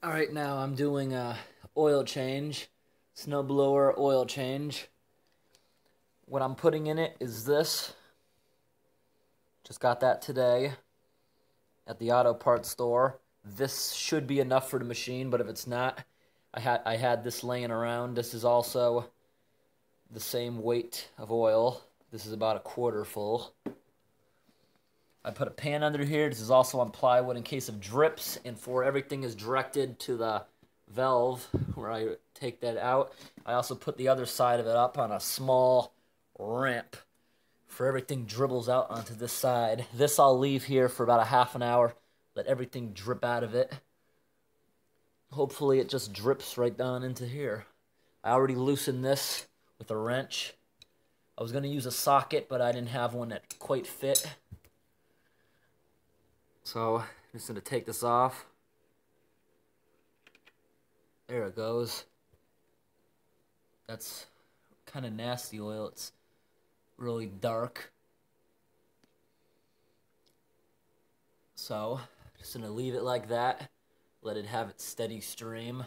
All right, now I'm doing a oil change, snowblower oil change. What I'm putting in it is this. Just got that today at the auto parts store. This should be enough for the machine, but if it's not, I had this laying around. This is also the same weight of oil. This is about a quarter full. I put a pan under here. This is also on plywood in case of drips, and for everything is directed to the valve where I take that out. I also put the other side of it up on a small ramp for everything dribbles out onto this side. This I'll leave here for about a half an hour, let everything drip out of it. Hopefully it just drips right down into here. I already loosened this with a wrench. I was going to use a socket, but I didn't have one that quite fit. So I'm just going to take this off. There it goes. That's kind of nasty oil. It's really dark. So just going to leave it like that. Let it have its steady stream.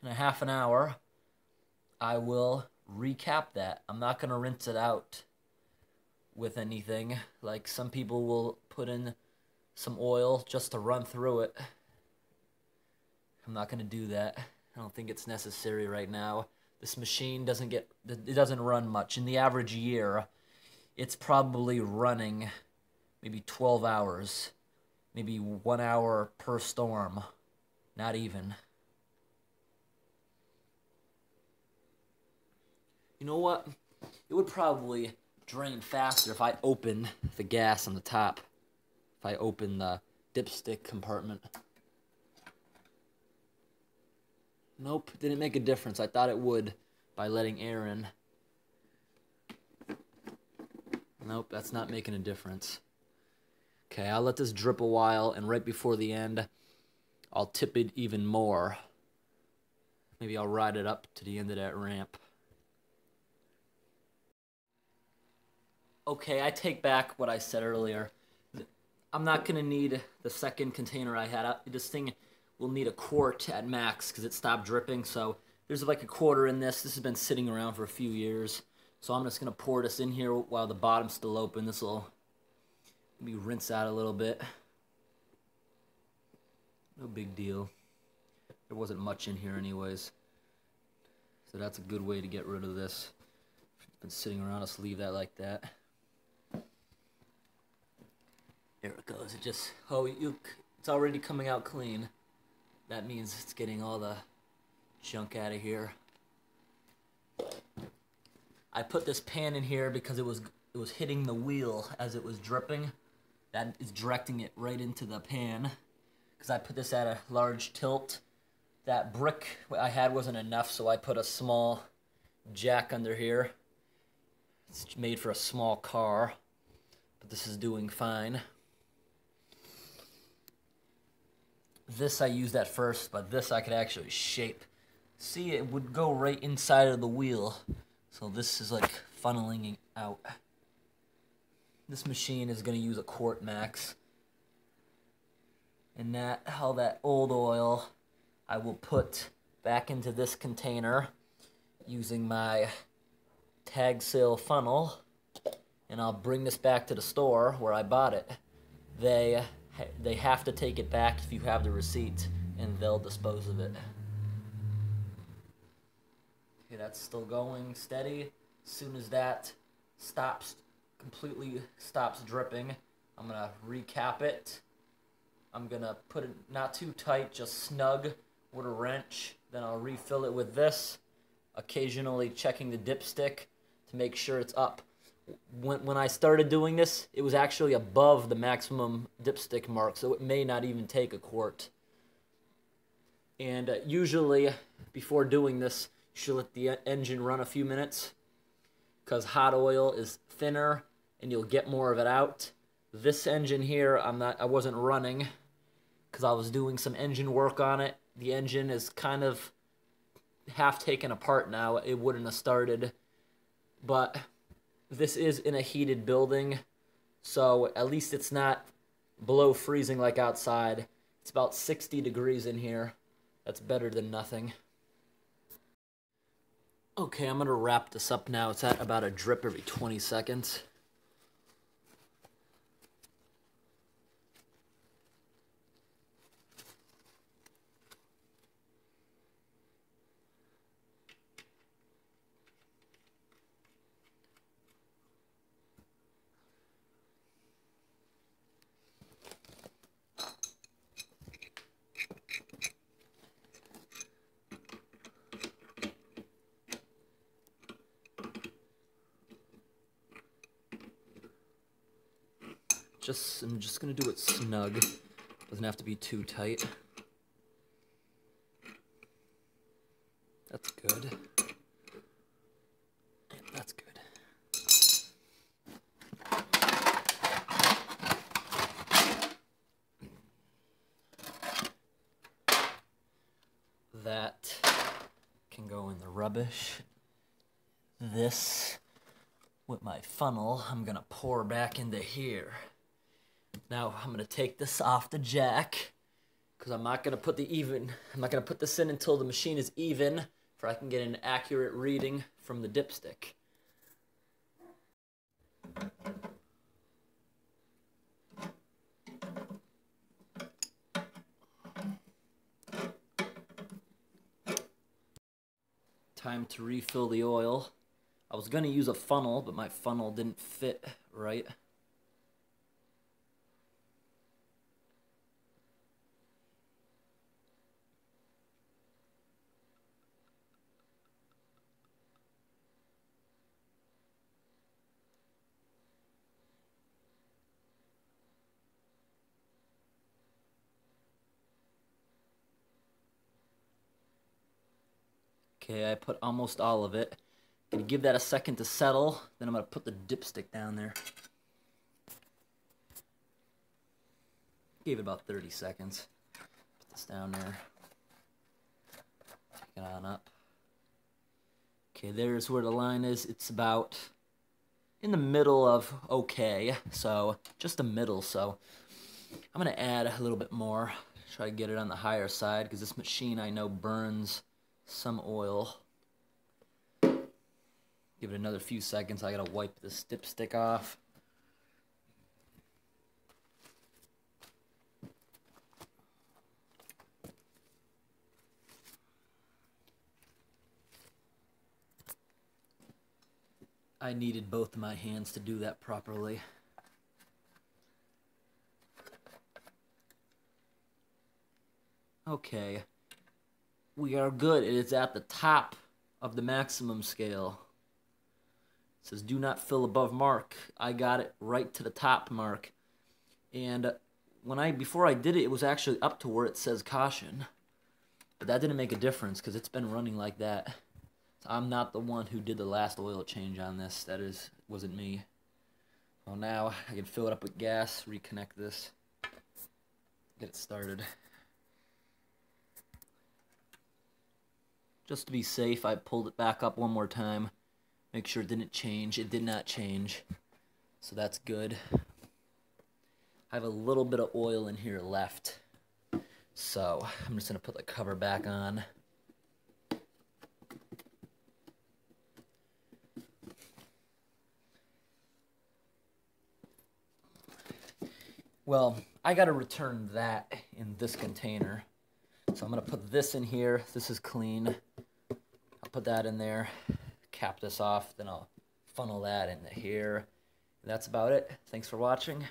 In a half an hour, I will recap that. I'm not going to rinse it out with anything. Like some people will put in some oil just to run through it. I'm not going to do that. I don't think it's necessary right now. This machine doesn't run much. In the average year, it's probably running maybe 12 hours, maybe 1 hour per storm, not even. You know what? It would probably drain faster if I open the gas on the top. If I open the dipstick compartment. Nope, didn't make a difference. I thought it would by letting air in. Nope, that's not making a difference. Okay, I'll let this drip a while, and right before the end, I'll tip it even more. Maybe I'll ride it up to the end of that ramp. Okay, I take back what I said earlier. I'm not going to need the second container I had. This thing will need a quart at max because it stopped dripping. So there's like a quarter in this. This has been sitting around for a few years. So I'm just going to pour this in here while the bottom's still open. This will maybe rinse out a little bit. No big deal. There wasn't much in here anyways. So that's a good way to get rid of this. If it's been sitting around, let's leave that like that. There it goes. It just, it's already coming out clean. That means it's getting all the junk out of here. I put this pan in here because it was hitting the wheel as it was dripping. That is directing it right into the pan. Because I put this at a large tilt. That brick I had wasn't enough, so I put a small jack under here. It's made for a small car, but this is doing fine. This I used at first, but this I could actually shape. See, it would go right inside of the wheel. So this is like funneling out. This machine is going to use a quart max. And all that old oil I will put back into this container using my tag sale funnel. And I'll bring this back to the store where I bought it. They have to take it back if you have the receipt, and they'll dispose of it. Okay, that's still going steady. As soon as that completely stops dripping, I'm going to recap it. I'm going to put it not too tight, just snug with a wrench. Then I'll refill it with this, occasionally checking the dipstick to make sure it's up. When I started doing this, it was actually above the maximum dipstick mark, so it may not even take a quart. And usually, before doing this, you should let the engine run a few minutes, because hot oil is thinner, and you'll get more of it out. This engine here, I wasn't running, because I was doing some engine work on it. The engine is kind of half taken apart now. It wouldn't have started, but this is in a heated building, so at least it's not below freezing like outside. It's about 60 degrees in here. That's better than nothing. Okay, I'm gonna wrap this up now. It's at about a drip every 20 seconds. I'm just gonna do it snug. Doesn't have to be too tight. That's good. That's good. That can go in the rubbish. This, with my funnel, I'm gonna pour back into here. Now I'm gonna take this off the jack because I'm not gonna put this in until the machine is even, for I can get an accurate reading from the dipstick. Time to refill the oil. I was gonna use a funnel, but my funnel didn't fit right. Okay, I put almost all of it. Gonna give that a second to settle, then I'm gonna put the dipstick down there. Gave it about 30 seconds. Put this down there. Take it on up. Okay, there's where the line is. It's about in the middle of okay, so just the middle. So I'm gonna add a little bit more. Try to get it on the higher side because this machine I know burns some oil. Give it another few seconds. I gotta wipe this dipstick off. I needed both of my hands to do that properly. Okay. We are good. It is at the top of the maximum scale. It says do not fill above mark. I got it right to the top mark. And before I did it, it was actually up to where it says caution. But that didn't make a difference because it's been running like that. So I'm not the one who did the last oil change on this. Wasn't me. Well, now I can fill it up with gas, reconnect this, get it started. Just to be safe, I pulled it back up one more time. Make sure it didn't change. It did not change. So that's good. I have a little bit of oil in here left. So I'm just going to put the cover back on. Well, I got to return that in this container. So I'm going to put this in here. This is clean. I'll put that in there, cap this off, then I'll funnel that into here. And that's about it. Thanks for watching.